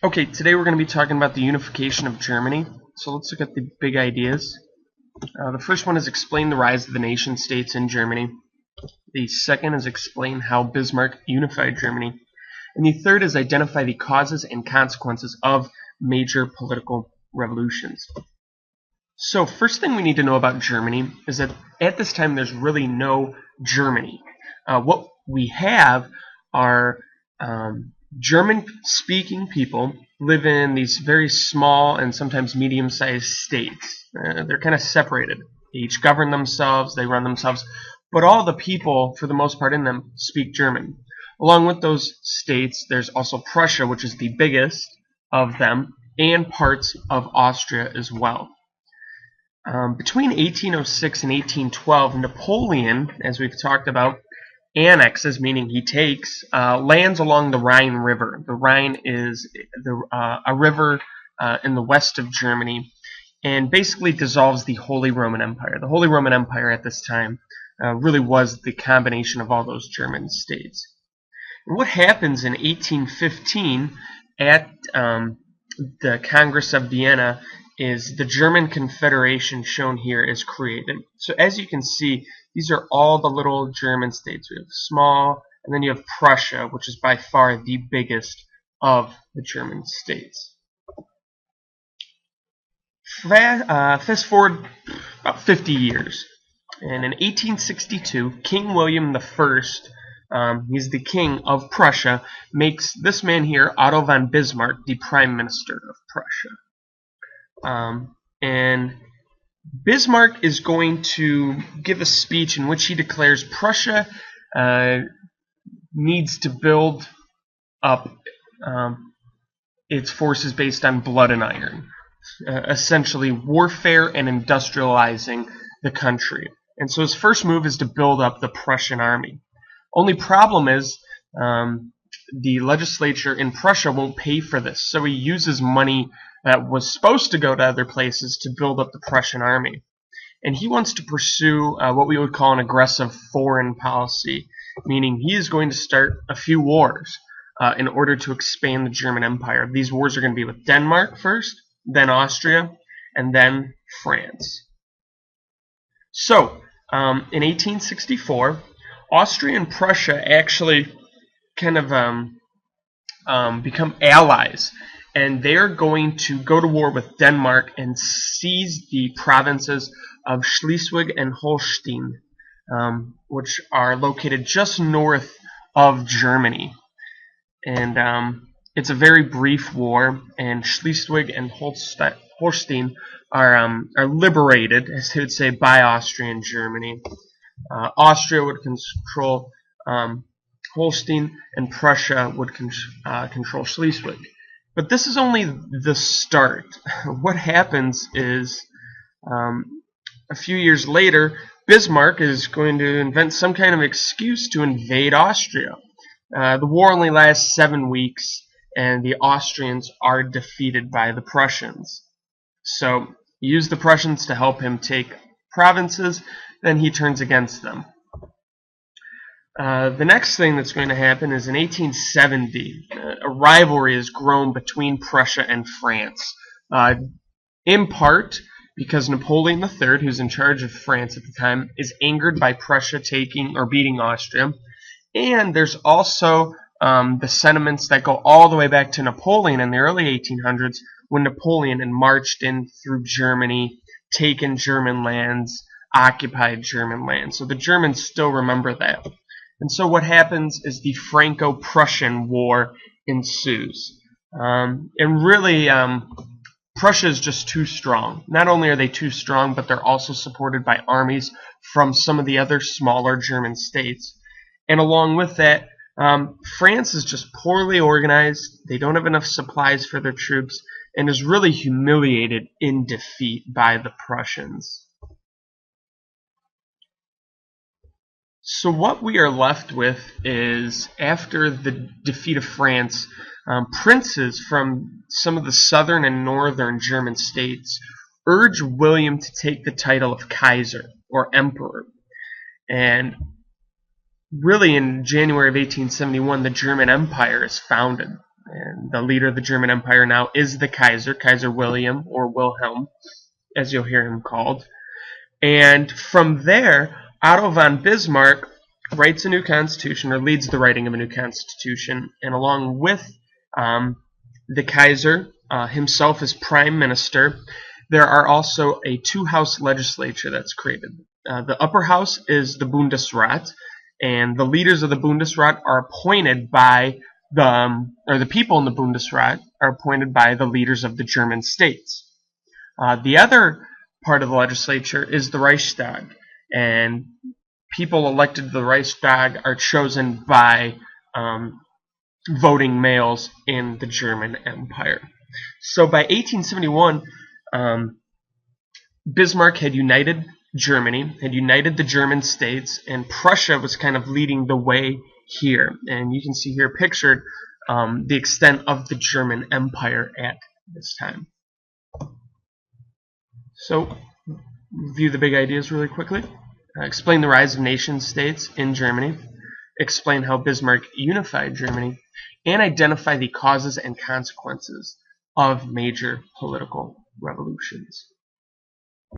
Okay, today we're going to be talking about the unification of Germany. So let's look at the big ideas. The first one is explain the rise of the nation states in Germany. The second is explain how Bismarck unified Germany. And the third is identify the causes and consequences of major political revolutions. So first thing we need to know about Germany is that at this time there's really no Germany. What we have are German-speaking people live in these very small and sometimes medium-sized states. They're kind of separated. They each govern themselves, they run themselves, but all the people, for the most part in them, speak German. Along with those states, there's also Prussia, which is the biggest of them, and parts of Austria as well. Between 1806 and 1812, Napoleon, as we've talked about, annexes, meaning he takes, lands along the Rhine River. The Rhine is a river in the west of Germany, and basically dissolves the Holy Roman Empire. The Holy Roman Empire at this time really was the combination of all those German states. And what happens in 1815 at the Congress of Vienna is the German Confederation, shown here, is created. So as you can see, these are all the little German states. We have small, and then you have Prussia, which is by far the biggest of the German states. Fast forward about 50 years, and in 1862, King William I, he's the king of Prussia, makes this man here, Otto von Bismarck, the prime minister of Prussia. And Bismarck is going to give a speech in which he declares Prussia needs to build up its forces based on blood and iron, essentially warfare and industrializing the country. And so his first move is to build up the Prussian army. Only problem is the legislature in Prussia won't pay for this, so he uses money that was supposed to go to other places to build up the Prussian army. And he wants to pursue what we would call an aggressive foreign policy, meaning he is going to start a few wars in order to expand the German Empire. These wars are going to be with Denmark first, then Austria, and then France. So, in 1864, Austria and Prussia actually kind of become allies, and they're going to go to war with Denmark and seize the provinces of Schleswig and Holstein, which are located just north of Germany. And it's a very brief war, and Schleswig and Holstein are liberated, as they would say, by Austria and Germany. Austria would control Holstein, and Prussia would control Schleswig. But this is only the start. What happens is, a few years later, Bismarck is going to invent some kind of excuse to invade Austria. The war only lasts 7 weeks, and the Austrians are defeated by the Prussians. So he used the Prussians to help him take provinces, then he turns against them. The next thing that's going to happen is in 1870, a rivalry has grown between Prussia and France, in part because Napoleon III, who's in charge of France at the time, is angered by Prussia taking or beating Austria, and there's also the sentiments that go all the way back to Napoleon in the early 1800s, when Napoleon had marched in through Germany, taken German lands, occupied German lands. So the Germans still remember that. And so what happens is the Franco-Prussian War ensues. And really, Prussia is just too strong. Not only are they too strong, but they're also supported by armies from some of the other smaller German states. And along with that, France is just poorly organized. They don't have enough supplies for their troops, and is really humiliated in defeat by the Prussians. So what we are left with is, after the defeat of France, princes from some of the southern and northern German states urge William to take the title of Kaiser, or Emperor. And really in January of 1871, the German Empire is founded. And the leader of the German Empire now is the Kaiser, Kaiser William, or Wilhelm, as you'll hear him called. And from there, Otto von Bismarck writes a new constitution, or leads the writing of a new constitution, and along with the Kaiser himself as prime minister, there are also a two-house legislature that's created. The upper house is the Bundesrat, and the leaders of the Bundesrat are appointed by the people in the Bundesrat are appointed by the leaders of the German states. The other part of the legislature is the Reichstag, and people elected to the Reichstag are chosen by voting males in the German Empire. So by 1871, Bismarck had united Germany, had united the German states, and Prussia was kind of leading the way here. And you can see here pictured the extent of the German Empire at this time. So, review the big ideas really quickly. Explain the rise of nation-states in Germany. Explain how Bismarck unified Germany. And identify the causes and consequences of major political revolutions.